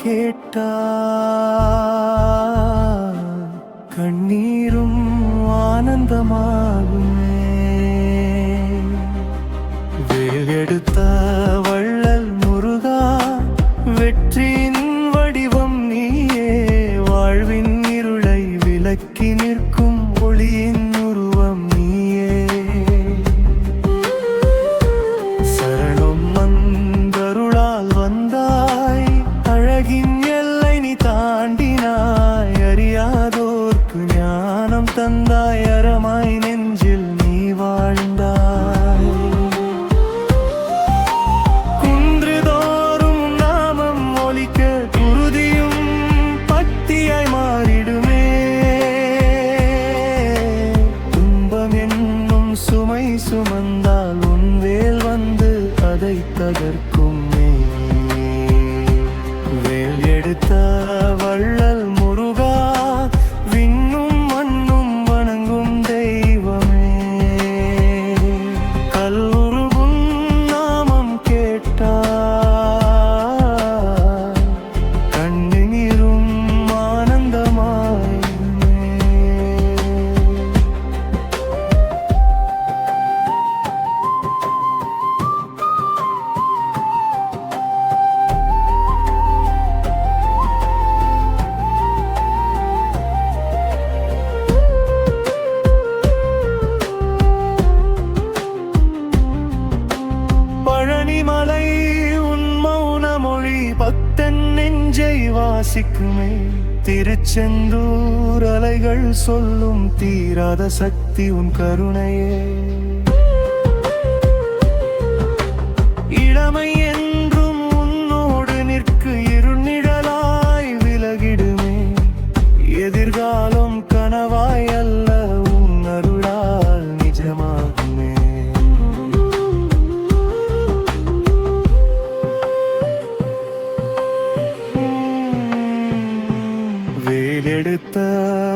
கேட்டால் கண்ணீரும் ஆனந்தமாகுமே. வேல் எடுத்த வள்ளல் முருகா, வெற்றியின் வடிவம் நீயே, வாழ்வின் இருளை விலக்கி நிற்கும் ஒளியின் உருவம் நீயே. சரணம் வந்தருளால் வந்தாய், அழகின் எல்லை நீ தாண்டினாய், அறியாதோர்க்கு ஞானம் தந்தாய், அறமாய் நெஞ்சில் நீ வாழ்ந்தாய். குன்றுதோறும் நாமம் ஒலிக்க குருதியும் பக்தியாய் மாறிடுமே. துன்பம் என்னும் சுமை சுமந்தால் உன் வேல் வந்து அதை தகர்க்குமே. வேல் எடுத்த வள்ளல் முருகா, விண்ணும் மண்ணும் வணங்கும் தெய்வமே. கல்லுருகும் நாமம் கேட்டால் கண்ணீரும் ஆனந்தமாயுமே. பழனிமலை உன் மௌன மொழி பக்தன் நெஞ்சை வாசிக்குமே. திருச்செந்தூர் அலைகள் சொல்லும் தீராத சக்தி உன் கருணையே. இளமை என்றும் உன்னோடு நிற்க இருநிழலாய் விலகிடுமே. எதிர்காலம் கனவாய் அல்ல, உன் அருளால் நிஜமாகுமே. வேலெடுத்த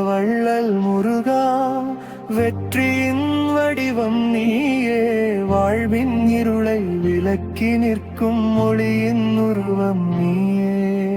வள்ளல் முருகா, வெற்றியின் வடிவம் நீயே, வாழ்வின் இருளை விலக்கி நிற்கும் ஒளியின் உருவம் நீயே.